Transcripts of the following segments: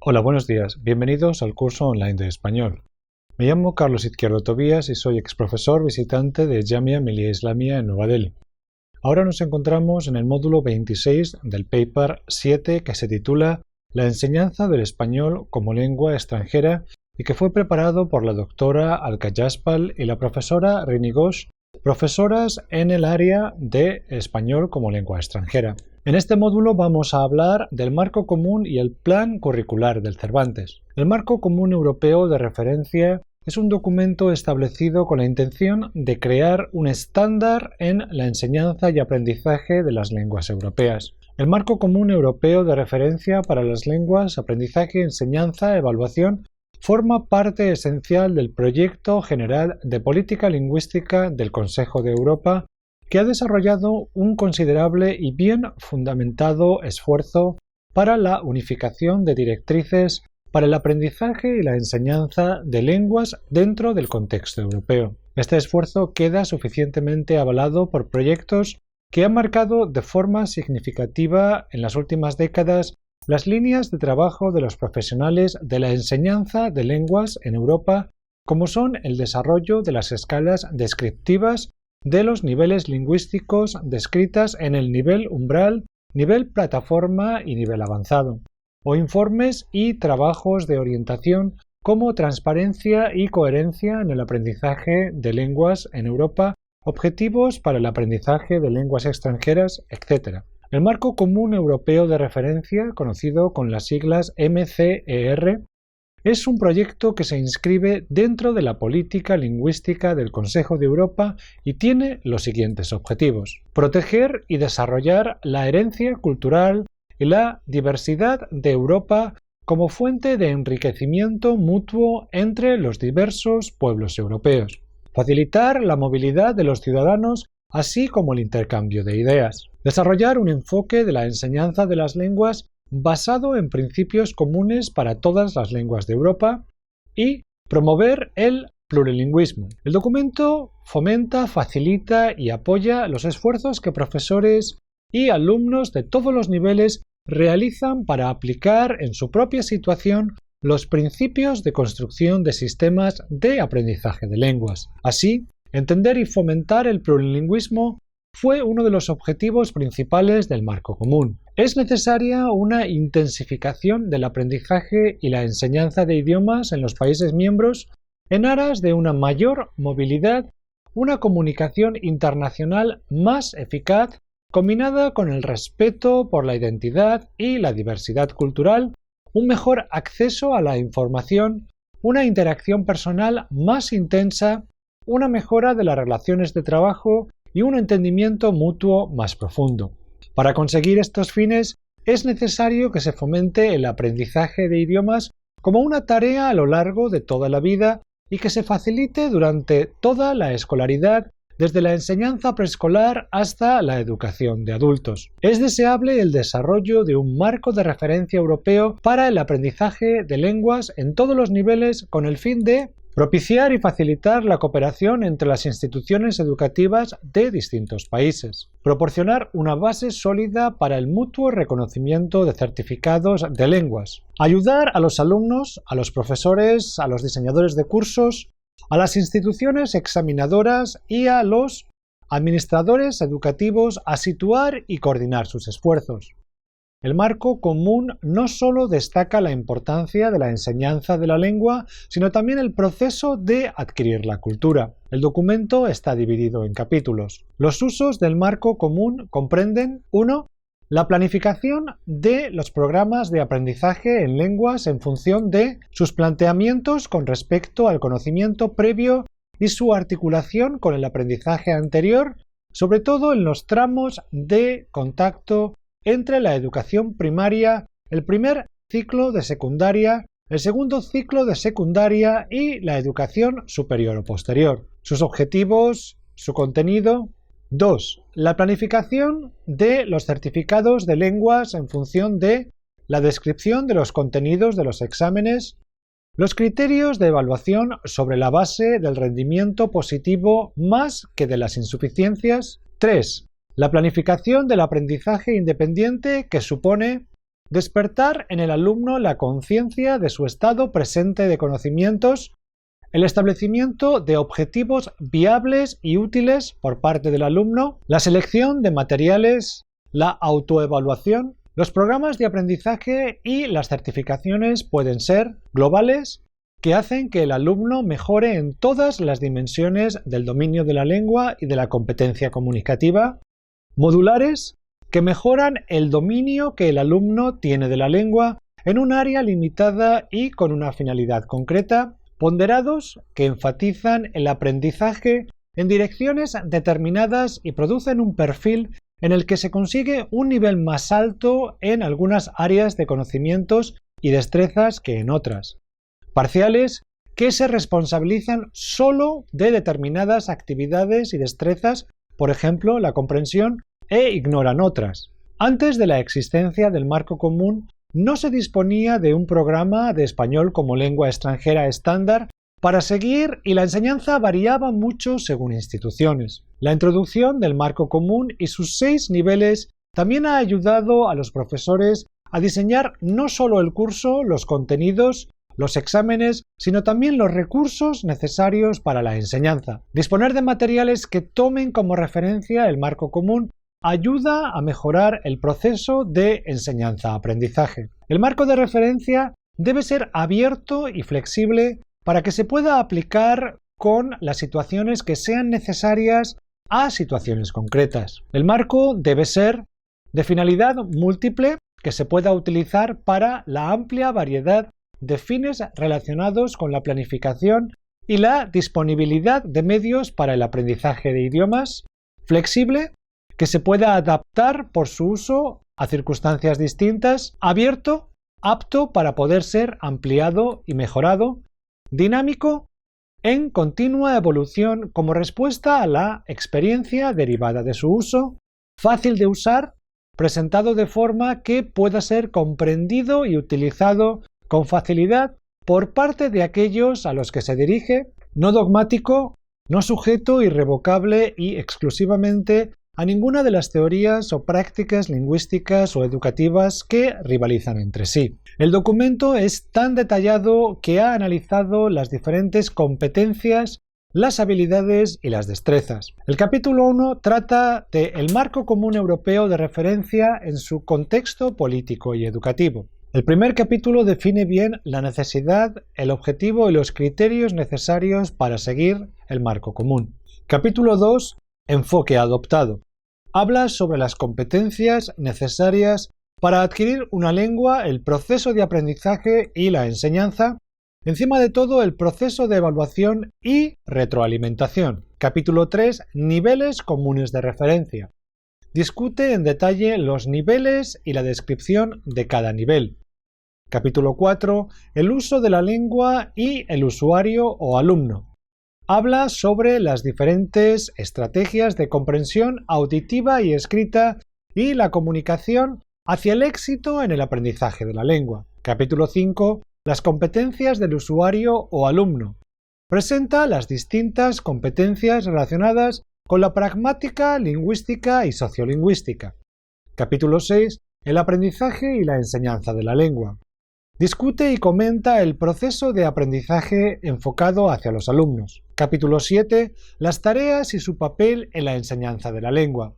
Hola, buenos días. Bienvenidos al curso online de español. Me llamo Carlos Izquierdo Tobías y soy exprofesor visitante de Jamia Millia Islamia en Nueva Delhi. Ahora nos encontramos en el módulo 26 del paper 7 que se titula La enseñanza del español como lengua extranjera y que fue preparado por la doctora Alka Jaspal y la profesora Rini Ghosh, profesoras en el área de español como lengua extranjera. En este módulo vamos a hablar del marco común y el plan curricular del Cervantes. El marco común europeo de referencia es un documento establecido con la intención de crear un estándar en la enseñanza y aprendizaje de las lenguas europeas. El marco común europeo de referencia para las lenguas, aprendizaje, enseñanza, evaluación forma parte esencial del proyecto general de política lingüística del Consejo de Europa, que ha desarrollado un considerable y bien fundamentado esfuerzo para la unificación de directrices para el aprendizaje y la enseñanza de lenguas dentro del contexto europeo. Este esfuerzo queda suficientemente avalado por proyectos que han marcado de forma significativa en las últimas décadas las líneas de trabajo de los profesionales de la enseñanza de lenguas en Europa, como son el desarrollo de las escalas descriptivas de los niveles lingüísticos descritas en el nivel umbral, nivel plataforma y nivel avanzado, o informes y trabajos de orientación como transparencia y coherencia en el aprendizaje de lenguas en Europa, objetivos para el aprendizaje de lenguas extranjeras, etc. El Marco Común Europeo de Referencia, conocido con las siglas MCER, es un proyecto que se inscribe dentro de la política lingüística del Consejo de Europa y tiene los siguientes objetivos: proteger y desarrollar la herencia cultural y la diversidad de Europa como fuente de enriquecimiento mutuo entre los diversos pueblos europeos, facilitar la movilidad de los ciudadanos así como el intercambio de ideas, desarrollar un enfoque de la enseñanza de las lenguas basado en principios comunes para todas las lenguas de Europa y promover el plurilingüismo. El documento fomenta, facilita y apoya los esfuerzos que profesores y alumnos de todos los niveles realizan para aplicar en su propia situación los principios de construcción de sistemas de aprendizaje de lenguas. Así, entender y fomentar el plurilingüismo fue uno de los objetivos principales del marco común. Es necesaria una intensificación del aprendizaje y la enseñanza de idiomas en los países miembros en aras de una mayor movilidad, una comunicación internacional más eficaz, combinada con el respeto por la identidad y la diversidad cultural, un mejor acceso a la información, una interacción personal más intensa, una mejora de las relaciones de trabajo y un entendimiento mutuo más profundo. Para conseguir estos fines es necesario que se fomente el aprendizaje de idiomas como una tarea a lo largo de toda la vida y que se facilite durante toda la escolaridad, desde la enseñanza preescolar hasta la educación de adultos. Es deseable el desarrollo de un marco de referencia europeo para el aprendizaje de lenguas en todos los niveles con el fin de propiciar y facilitar la cooperación entre las instituciones educativas de distintos países. Proporcionar una base sólida para el mutuo reconocimiento de certificados de lenguas. Ayudar a los alumnos, a los profesores, a los diseñadores de cursos, a las instituciones examinadoras y a los administradores educativos a situar y coordinar sus esfuerzos. El marco común no solo destaca la importancia de la enseñanza de la lengua, sino también el proceso de adquirir la cultura. El documento está dividido en capítulos. Los usos del marco común comprenden 1. La planificación de los programas de aprendizaje en lenguas en función de sus planteamientos con respecto al conocimiento previo y su articulación con el aprendizaje anterior, sobre todo en los tramos de contacto entre la educación primaria, el primer ciclo de secundaria, el segundo ciclo de secundaria y la educación superior o posterior. Sus objetivos, su contenido. 2. La planificación de los certificados de lenguas en función de la descripción de los contenidos de los exámenes, los criterios de evaluación sobre la base del rendimiento positivo más que de las insuficiencias. 3. La planificación del aprendizaje independiente, que supone despertar en el alumno la conciencia de su estado presente de conocimientos, el establecimiento de objetivos viables y útiles por parte del alumno, la selección de materiales, la autoevaluación. Los programas de aprendizaje y las certificaciones pueden ser globales, que hacen que el alumno mejore en todas las dimensiones del dominio de la lengua y de la competencia comunicativa, modulares, que mejoran el dominio que el alumno tiene de la lengua en un área limitada y con una finalidad concreta, ponderados, que enfatizan el aprendizaje en direcciones determinadas y producen un perfil en el que se consigue un nivel más alto en algunas áreas de conocimientos y destrezas que en otras. Parciales, que se responsabilizan solo de determinadas actividades y destrezas, por ejemplo, la comprensión, e ignoran otras. Antes de la existencia del marco común, no se disponía de un programa de español como lengua extranjera estándar para seguir y la enseñanza variaba mucho según instituciones. La introducción del marco común y sus 6 niveles también ha ayudado a los profesores a diseñar no solo el curso, los contenidos, los exámenes, sino también los recursos necesarios para la enseñanza. Disponer de materiales que tomen como referencia el marco común ayuda a mejorar el proceso de enseñanza-aprendizaje. El marco de referencia debe ser abierto y flexible para que se pueda aplicar con las situaciones que sean necesarias a situaciones concretas. El marco debe ser de finalidad múltiple que se pueda utilizar para la amplia variedad de fines relacionados con la planificación y la disponibilidad de medios para el aprendizaje de idiomas, flexible, que se pueda adaptar por su uso a circunstancias distintas, abierto, apto para poder ser ampliado y mejorado, dinámico, en continua evolución como respuesta a la experiencia derivada de su uso, fácil de usar, presentado de forma que pueda ser comprendido y utilizado con facilidad por parte de aquellos a los que se dirige, no dogmático, no sujeto irrevocable y exclusivamente a ninguna de las teorías o prácticas lingüísticas o educativas que rivalizan entre sí. El documento es tan detallado que ha analizado las diferentes competencias, las habilidades y las destrezas. El capítulo 1 trata del marco común europeo de referencia en su contexto político y educativo. El primer capítulo define bien la necesidad, el objetivo y los criterios necesarios para seguir el marco común. Capítulo 2. Enfoque adoptado. Habla sobre las competencias necesarias para adquirir una lengua, el proceso de aprendizaje y la enseñanza, encima de todo el proceso de evaluación y retroalimentación. Capítulo 3. Niveles comunes de referencia. Discute en detalle los niveles y la descripción de cada nivel. Capítulo 4. El uso de la lengua y el usuario o alumno. Habla sobre las diferentes estrategias de comprensión auditiva y escrita y la comunicación hacia el éxito en el aprendizaje de la lengua. Capítulo 5. Las competencias del usuario o alumno. Presenta las distintas competencias relacionadas con la pragmática, lingüística y sociolingüística. Capítulo 6. El aprendizaje y la enseñanza de la lengua. Discute y comenta el proceso de aprendizaje enfocado hacia los alumnos. Capítulo 7. Las tareas y su papel en la enseñanza de la lengua.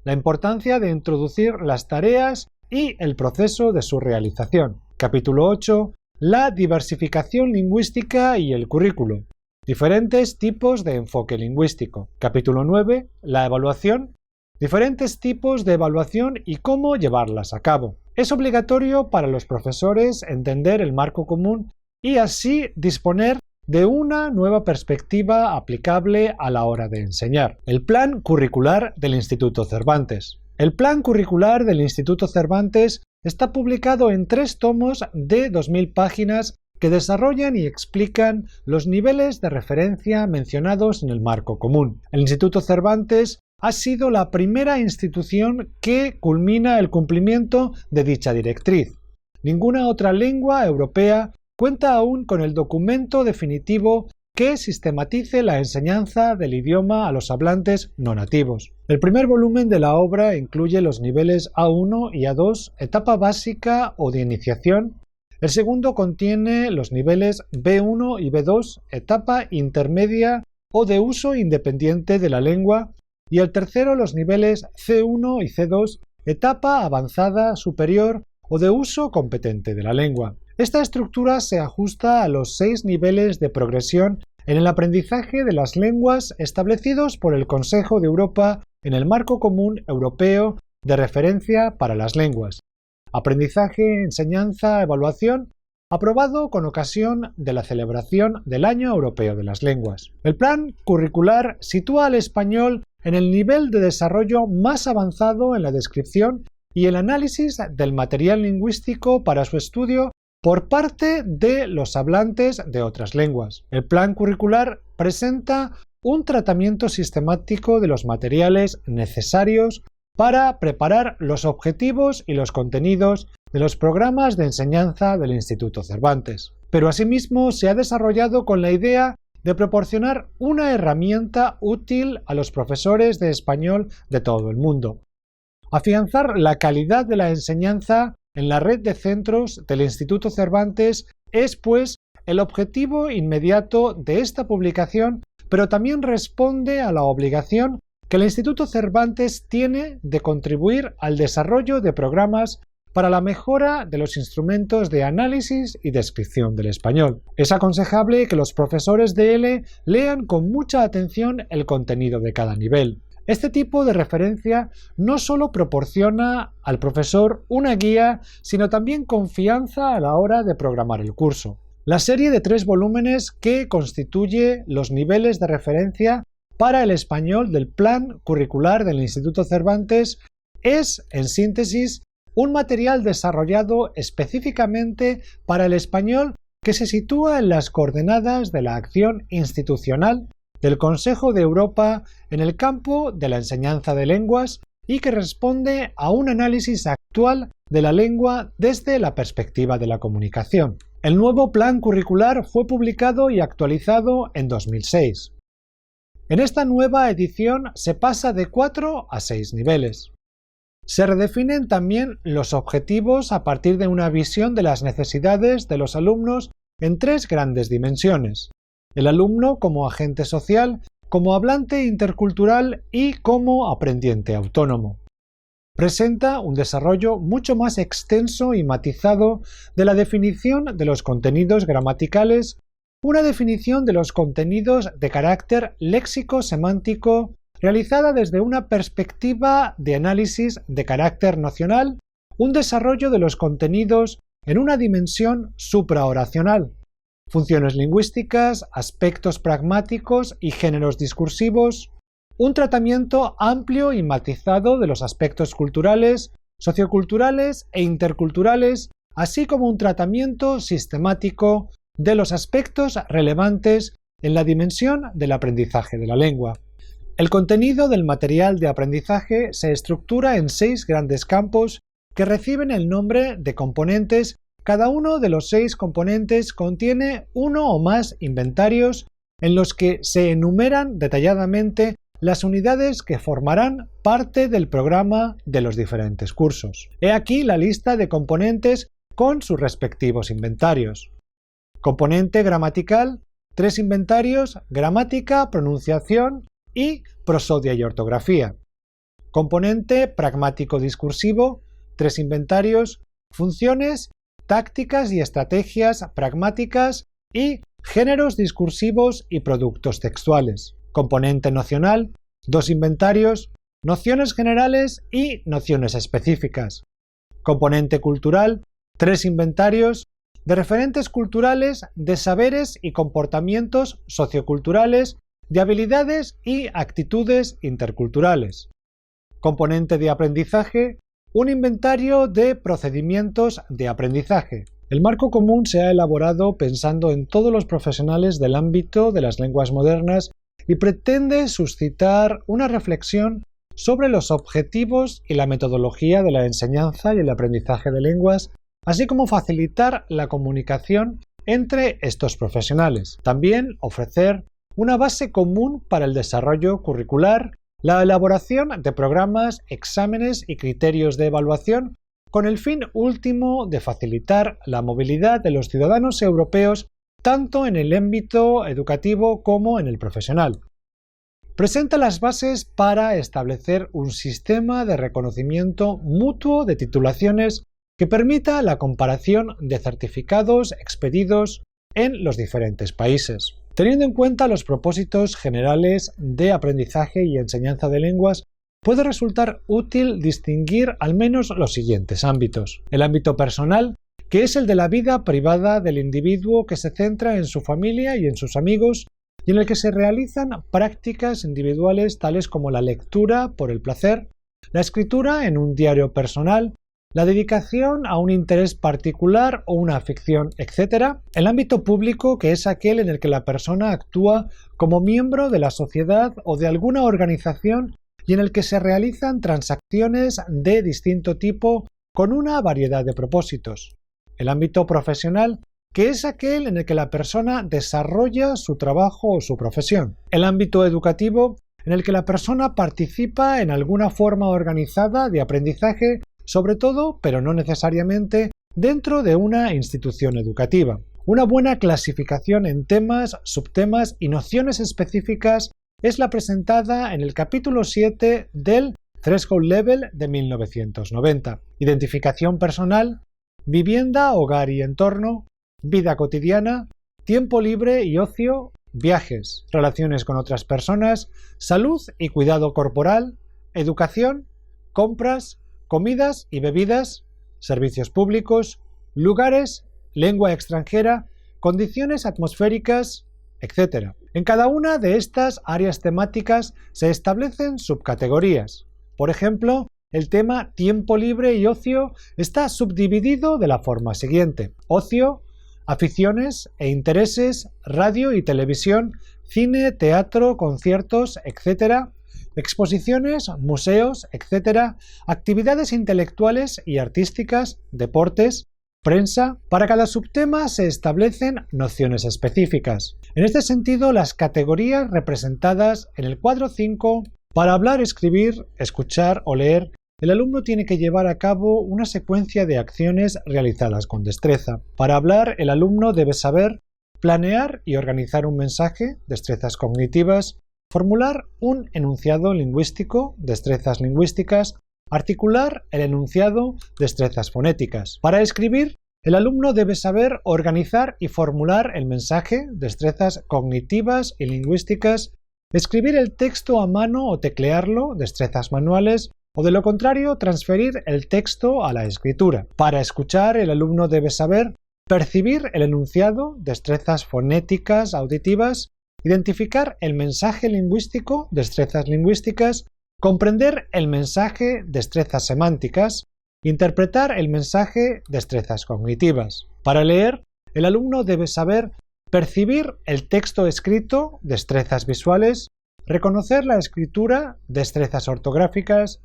La importancia de introducir las tareas y el proceso de su realización. Capítulo 8. La diversificación lingüística y el currículo. Diferentes tipos de enfoque lingüístico. Capítulo 9. La evaluación. Diferentes tipos de evaluación y cómo llevarlas a cabo. Es obligatorio para los profesores entender el marco común y así disponer de una nueva perspectiva aplicable a la hora de enseñar. El Plan Curricular del Instituto Cervantes. El Plan Curricular del Instituto Cervantes está publicado en 3 tomos de 2000 páginas que desarrollan y explican los niveles de referencia mencionados en el marco común. El Instituto Cervantes ha sido la primera institución que culmina el cumplimiento de dicha directriz. Ninguna otra lengua europea cuenta aún con el documento definitivo que sistematice la enseñanza del idioma a los hablantes no nativos. El primer volumen de la obra incluye los niveles A1 y A2, etapa básica o de iniciación. El segundo contiene los niveles B1 y B2, etapa intermedia o de uso independiente de la lengua, y el tercero los niveles C1 y C2, etapa avanzada superior o de uso competente de la lengua. Esta estructura se ajusta a los 6 niveles de progresión en el aprendizaje de las lenguas establecidos por el Consejo de Europa en el Marco Común Europeo de Referencia para las Lenguas. Aprendizaje, enseñanza, evaluación, aprobado con ocasión de la celebración del Año Europeo de las Lenguas. El plan curricular sitúa al español en el nivel de desarrollo más avanzado en la descripción y el análisis del material lingüístico para su estudio por parte de los hablantes de otras lenguas. El plan curricular presenta un tratamiento sistemático de los materiales necesarios para preparar los objetivos y los contenidos de los programas de enseñanza del Instituto Cervantes. Pero asimismo se ha desarrollado con la idea de proporcionar una herramienta útil a los profesores de español de todo el mundo. Afianzar la calidad de la enseñanza en la red de centros del Instituto Cervantes es, pues, el objetivo inmediato de esta publicación, pero también responde a la obligación que el Instituto Cervantes tiene de contribuir al desarrollo de programas para la mejora de los instrumentos de análisis y descripción del español. Es aconsejable que los profesores de él lean con mucha atención el contenido de cada nivel. Este tipo de referencia no solo proporciona al profesor una guía, sino también confianza a la hora de programar el curso. La serie de 3 volúmenes que constituye los niveles de referencia para el español del plan curricular del Instituto Cervantes es, en síntesis, un material desarrollado específicamente para el español que se sitúa en las coordenadas de la acción institucional del Consejo de Europa en el campo de la enseñanza de lenguas y que responde a un análisis actual de la lengua desde la perspectiva de la comunicación. El nuevo plan curricular fue publicado y actualizado en 2006. En esta nueva edición se pasa de 4 a 6 niveles. Se redefinen también los objetivos a partir de una visión de las necesidades de los alumnos en 3 grandes dimensiones: el alumno como agente social, como hablante intercultural y como aprendiente autónomo. Presenta un desarrollo mucho más extenso y matizado de la definición de los contenidos gramaticales, una definición de los contenidos de carácter léxico-semántico realizada desde una perspectiva de análisis de carácter nocional, un desarrollo de los contenidos en una dimensión supraoracional, funciones lingüísticas, aspectos pragmáticos y géneros discursivos, un tratamiento amplio y matizado de los aspectos culturales, socioculturales e interculturales, así como un tratamiento sistemático de los aspectos relevantes en la dimensión del aprendizaje de la lengua. El contenido del material de aprendizaje se estructura en 6 grandes campos que reciben el nombre de componentes. Cada uno de los 6 componentes contiene uno o más inventarios en los que se enumeran detalladamente las unidades que formarán parte del programa de los diferentes cursos. He aquí la lista de componentes con sus respectivos inventarios. Componente gramatical, 3 inventarios: gramática, pronunciación y prosodia y ortografía. Componente pragmático-discursivo, 3 inventarios: funciones, tácticas y estrategias pragmáticas y géneros discursivos y productos textuales. Componente nocional, 2 inventarios: nociones generales y nociones específicas. Componente cultural, 3 inventarios: de referentes culturales, de saberes y comportamientos socioculturales, de habilidades y actitudes interculturales. Componente de aprendizaje, un inventario de procedimientos de aprendizaje. El marco común se ha elaborado pensando en todos los profesionales del ámbito de las lenguas modernas y pretende suscitar una reflexión sobre los objetivos y la metodología de la enseñanza y el aprendizaje de lenguas, así como facilitar la comunicación entre estos profesionales. También ofrecer una base común para el desarrollo curricular, la elaboración de programas, exámenes y criterios de evaluación con el fin último de facilitar la movilidad de los ciudadanos europeos tanto en el ámbito educativo como en el profesional. Presenta las bases para establecer un sistema de reconocimiento mutuo de titulaciones que permita la comparación de certificados expedidos en los diferentes países. Teniendo en cuenta los propósitos generales de aprendizaje y enseñanza de lenguas, puede resultar útil distinguir al menos los siguientes ámbitos. El ámbito personal, que es el de la vida privada del individuo que se centra en su familia y en sus amigos, y en el que se realizan prácticas individuales tales como la lectura por el placer, la escritura en un diario personal, la dedicación a un interés particular o una afición, etc. El ámbito público, que es aquel en el que la persona actúa como miembro de la sociedad o de alguna organización y en el que se realizan transacciones de distinto tipo con una variedad de propósitos. El ámbito profesional, que es aquel en el que la persona desarrolla su trabajo o su profesión. El ámbito educativo, en el que la persona participa en alguna forma organizada de aprendizaje, sobre todo, pero no necesariamente, dentro de una institución educativa. Una buena clasificación en temas, subtemas y nociones específicas es la presentada en el capítulo 7 del Threshold Level de 1990. Identificación personal, vivienda, hogar y entorno, vida cotidiana, tiempo libre y ocio, viajes, relaciones con otras personas, salud y cuidado corporal, educación, compras, comidas y bebidas, servicios públicos, lugares, lengua extranjera, condiciones atmosféricas, etc. En cada una de estas áreas temáticas se establecen subcategorías. Por ejemplo, el tema tiempo libre y ocio está subdividido de la forma siguiente: ocio, aficiones e intereses, radio y televisión, cine, teatro, conciertos, etc., exposiciones, museos, etc., actividades intelectuales y artísticas, deportes, prensa. Para cada subtema se establecen nociones específicas. En este sentido, las categorías representadas en el cuadro 5, para hablar, escribir, escuchar o leer, el alumno tiene que llevar a cabo una secuencia de acciones realizadas con destreza. Para hablar, el alumno debe saber planear y organizar un mensaje, destrezas cognitivas, formular un enunciado lingüístico, destrezas lingüísticas, articular el enunciado, destrezas fonéticas. Para escribir, el alumno debe saber organizar y formular el mensaje, destrezas cognitivas y lingüísticas, escribir el texto a mano o teclearlo, destrezas manuales, o de lo contrario, transferir el texto a la escritura. Para escuchar, el alumno debe saber percibir el enunciado, destrezas fonéticas, auditivas, identificar el mensaje lingüístico, destrezas lingüísticas, comprender el mensaje, destrezas semánticas, interpretar el mensaje, destrezas cognitivas. Para leer, el alumno debe saber percibir el texto escrito, destrezas visuales, reconocer la escritura, destrezas ortográficas,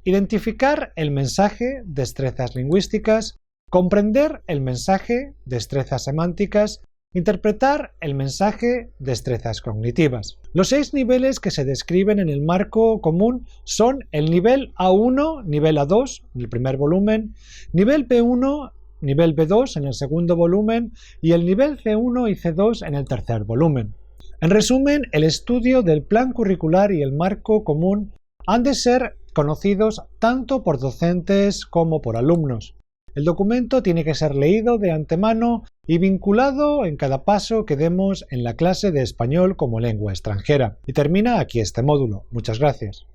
identificar el mensaje, destrezas lingüísticas, comprender el mensaje, destrezas semánticas, interpretar el mensaje, destrezas cognitivas. Los 6 niveles que se describen en el marco común son el nivel A1, nivel A2 en el primer volumen, nivel B1, nivel B2 en el segundo volumen y el nivel C1 y C2 en el tercer volumen. En resumen, el estudio del plan curricular y el marco común han de ser conocidos tanto por docentes como por alumnos. El documento tiene que ser leído de antemano y vinculado en cada paso que demos en la clase de español como lengua extranjera. Y termina aquí este módulo. Muchas gracias.